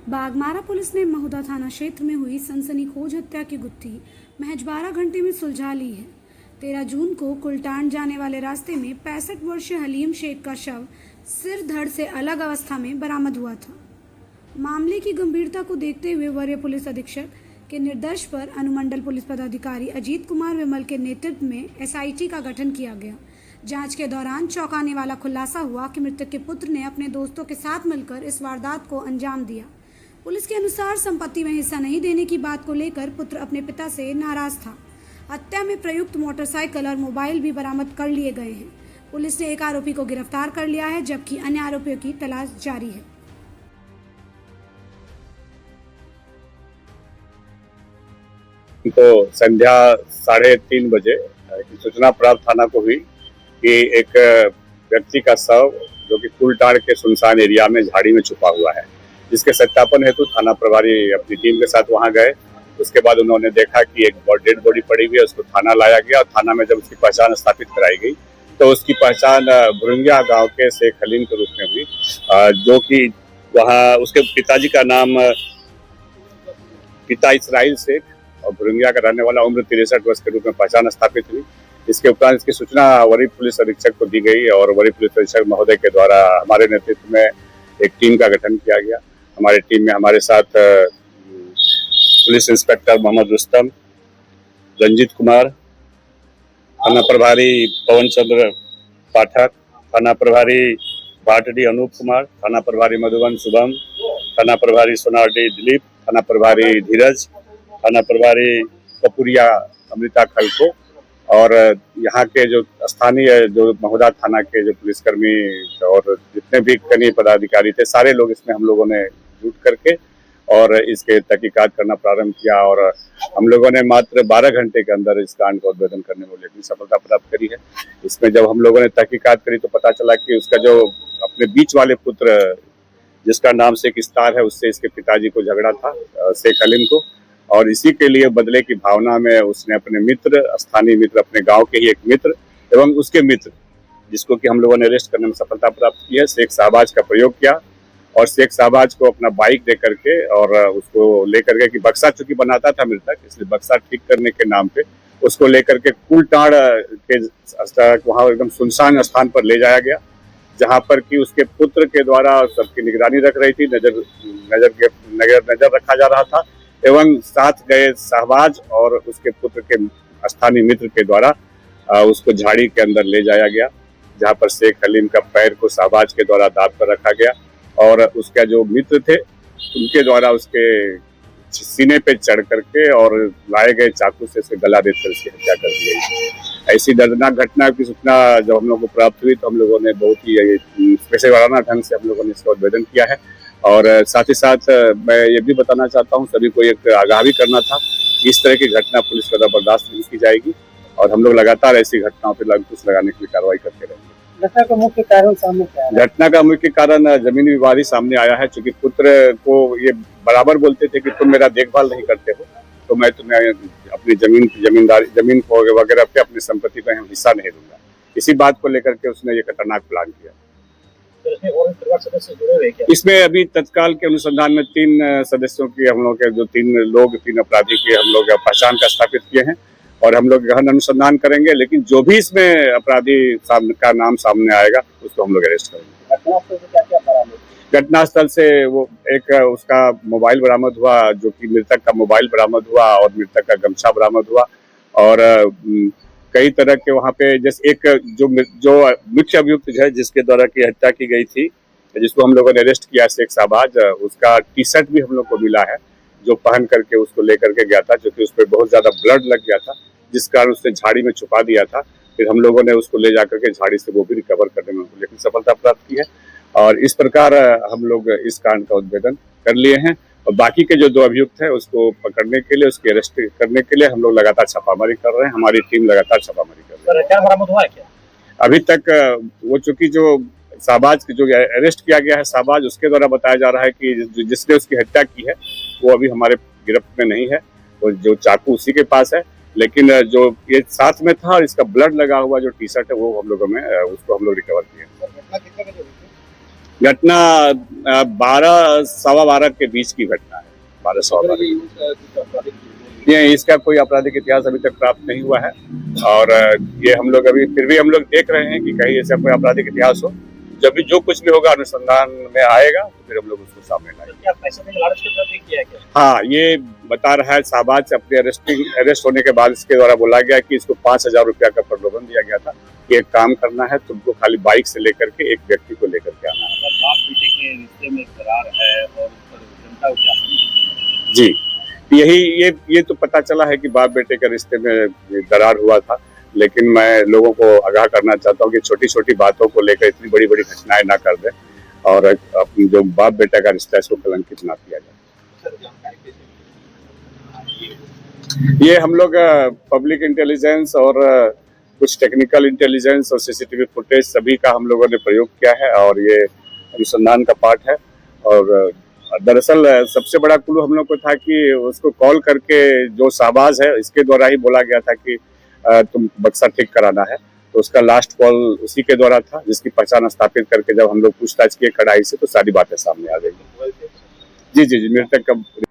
Baghmara police ने महुदा थाना क्षेत्र में हुई सनसनीखेज हत्या की गुत्थी महज 12 घंटे में सुलझा ली है। 13 जून को कुलटान जाने वाले रास्ते में 65 वर्षीय हलीम शेख का शव सिर धड़ से अलग अवस्था में बरामद हुआ था। मामले की गंभीरता को देखते हुए वरीय पुलिस अधीक्षक के निर्देश पर अनुमंडल पुलिस पदाधिकारी अजीत कुमार विमल के नेतृत्व में एसआईटी का गठन किया गया। जांच के दौरान चौंकाने वाला खुलासा हुआ कि मृतक के पुत्र ने अपने दोस्तों के साथ मिलकर इस वारदात को अंजाम दिया। पुलिस के अनुसार संपत्ति में हिस्सा नहीं देने की बात को लेकर पुत्र अपने पिता से नाराज था। हत्या में प्रयुक्त मोटरसाइकिल और मोबाइल भी बरामद कर लिए गए हैं। पुलिस ने एक आरोपी को गिरफ्तार कर लिया है, जबकि अन्य आरोपियों की तलाश जारी है। तो संध्या 3:30 बजे सूचना प्राप्त थाना को हुई कि एक व्यक्ति का शव जो कि कुलटाड़ के सुनसान एरिया में झाड़ी में छुपा हुआ है, जिसके सत्यापन हेतु थाना प्रभारी अपनी टीम के साथ वहां गए। उसके बाद उन्होंने देखा कि एक डेड बॉडी पड़ी हुई है, उसको थाना लाया गया और थाना में जब उसकी पहचान स्थापित कराई गई तो उसकी पहचान भुरंगिया गांव के शेख हलीम के रूप में हुई, जो कि वहाँ उसके पिताजी का नाम पिता इस्राइल शेख और भुरंगिया का रहने वाला उम्र 63 वर्ष के रूप में पहचान स्थापित हुई। इसके उपरांत इसकी सूचना वरीय पुलिस अधीक्षक को दी गई और वरीय पुलिस अधीक्षक महोदय के द्वारा हमारे नेतृत्व में एक टीम का गठन किया गया। हमारी टीम में हमारे साथ पुलिस इंस्पेक्टर मोहम्मद रुस्तम, रंजीत कुमार, थाना प्रभारी पवन चंद्र पाठक, थाना प्रभारी भाटडी अनूप कुमार, थाना प्रभारी मधुबन शुभम, थाना प्रभारी सोनाडी दिलीप, थाना प्रभारी धीरज, थाना प्रभारी कपुरिया अमृता खलको और यहाँ के जो स्थानीय जो महुदा थाना के जो पुलिसकर्मी और जितने भी कनीय पदाधिकारी थे, सारे लोग इसमें हम लोगों ने जुट करके और इसके तहकीकात करना प्रारंभ किया और हम लोगों ने मात्र 12 घंटे के अंदर इस कांड का उद्भेदन करने में अपनी सफलता प्राप्त करी है। इसमें जब हम लोगों ने तहकीकात करी तो पता चला कि उसका जो अपने बीच वाले पुत्र जिसका नाम शेख इस्तार है, उससे इसके पिताजी को झगड़ा था शेख हलीम को, और इसी के लिए बदले की भावना में उसने अपने मित्र, स्थानीय मित्र, अपने गांव के ही एक मित्र एवं उसके मित्र, जिसको कि हम लोगों ने अरेस्ट करने में सफलता प्राप्त की है, शेख शाहबाज का प्रयोग किया और शेख शाहबाज को अपना बाइक दे करके और उसको लेकर के कि बक्सा चूंकि बनाता था मृतक, इसलिए बक्सा ठीक करने के नाम पे उसको लेकर के कुलटाड़ के वहाँ एकदम सुनसान स्थान पर ले जाया गया, जहाँ पर कि उसके पुत्र के द्वारा सबकी निगरानी रख रही थी, नजर रखा जा रहा था एवं साथ गए शाहबाज और उसके पुत्र के स्थानीय मित्र के द्वारा उसको झाड़ी के अंदर ले जाया गया, जहाँ पर शेख हलीम का पैर को शाहबाज के द्वारा दाब कर रखा गया और उसका जो मित्र थे उनके द्वारा उसके सीने पे चढ़ करके और लाए गए चाकू से उसके गला देकर उसकी हत्या कर दी गई। ऐसी दर्दनाक घटना की सूचना जब हम लोग को प्राप्त हुई तो हम लोगों ने बहुत ही पेशेवराना ढंग से हम लोगों ने इसका उद्भेदन किया है और साथ ही साथ मैं ये भी बताना चाहता हूँ, सभी को एक आगाह भी करना था, इस तरह की घटना पुलिस द्वारा बर्दाश्त नहीं की जाएगी और हम लोग लगातार ऐसी घटनाओं पर अंकुश लगाने के लिए कार्रवाई करते रहेंगे। घटना का मुख्य कारण सामने क्या है? घटना का मुख्य कारण जमीनी विवाद ही सामने आया है, क्योंकि पुत्र को ये बराबर बोलते थे कि तुम मेरा देखभाल नहीं करते हो तो मैं तुम्हें अपनी जमीन को वगैरह पे अपनी संपत्ति पे हिस्सा नहीं दूंगा। इसी बात को लेकर के उसने ये खतरनाक प्लान किया। इसमें अभी तत्काल के अनुसंधान में 3 सदस्यों की हम लोग के जो 3 अपराधी की हम लोग पहचान का स्थापित किए हैं और हम लोग गहन अनुसंधान करेंगे, लेकिन जो भी इसमें अपराधी का नाम सामने आएगा उसको हम लोग अरेस्ट करेंगे। घटनास्थल से वो एक उसका मोबाइल बरामद हुआ, जो कि मृतक का मोबाइल बरामद हुआ और मृतक का गमछा बरामद हुआ और कई तरह के वहाँ पे जैसे एक जो मुख्य अभियुक्त है जिसके द्वारा की हत्या की गई थी, जिसको हम लोगों ने अरेस्ट किया शेख शाहबाज, उसका टी-शर्ट भी हम लोग को मिला है जो पहन करके उसको लेकर के गया था, क्योंकि उस पर बहुत ज्यादा ब्लड लग गया था, जिस कारण उसने झाड़ी में छुपा दिया था। फिर हम लोगों ने उसको ले जाकर के झाड़ी से वो भी रिकवर करने में लेकिन सफलता प्राप्त की है और इस प्रकार हम लोग इस कांड का उद्भेदन कर लिए हैं और बाकी के जो 2 अभियुक्त हैं उसको पकड़ने के लिए, उसकी अरेस्ट करने के लिए हम लोग लगातार छापामारी कर रहे हैं। हमारी टीम लगातार छापामारी कर रही है। क्या बरामद हुआ है क्या? अभी तक वो चूंकि जो शाहबाज जो अरेस्ट किया गया है शाहबाज, उसके द्वारा बताया जा रहा है कि जिसने उसकी हत्या की है वो अभी हमारे गिरफ्त में नहीं है और जो चाकू उसी के पास है, लेकिन जो ये साथ में था और इसका ब्लड लगा हुआ जो टी-शर्ट है वो हम लोगों में उसको हम लोग रिकवर किए। घटना 12 सवा 12 के बीच की घटना है। 12 सवा 12। ये इसका कोई आपराधिक इतिहास अभी तक प्राप्त नहीं हुआ है और ये हम लोग अभी फिर भी हम लोग देख रहे हैं कि कहीं ऐसा कोई आपराधिक इतिहास हो। जब भी जो कुछ भी होगा अनुसंधान में आएगा तो फिर हम लोग उसको सामने लाएंगे। क्या पैसे में लालच के प्रति किया है क्या? हाँ, ये बता रहा है शाहबाज से अपने अरेस्ट होने के बाद इसके द्वारा बोला गया कि इसको 5,000 रुपया का प्रलोभन दिया गया था कि एक काम करना है, तुमको खाली बाइक से लेकर के एक व्यक्ति को लेकर के आना है। अगर बाप बेटे के रिश्ते में करार है और उस पर जनता को क्या समझे? जी, ये तो पता चला है कि बाप बेटे के रिश्ते में दरार हुआ था, लेकिन मैं लोगों को आगाह करना चाहता हूँ कि छोटी छोटी बातों को लेकर इतनी बड़ी बड़ी घटनाएं ना कर दें और अपनी जो बाप बेटा का रिश्ता है इसको कलंकित ना किया जाए। सर जानकारी कैसे? ये हम लोग पब्लिक इंटेलिजेंस और कुछ टेक्निकल इंटेलिजेंस और सीसीटीवी फुटेज सभी का हम लोगों ने प्रयोग किया है और ये अनुसंधान का पार्ट है। और दरअसल सबसे बड़ा क्लू हम लोग को था कि उसको कॉल करके जो शाहबाज है इसके द्वारा ही बोला गया था कि तुम बक्सा ठीक कराना है, तो उसका लास्ट कॉल उसी के द्वारा था, जिसकी पहचान स्थापित करके जब हम लोग पूछताछ किए कड़ाई से तो सारी बातें सामने आ गई। जी, मृतक का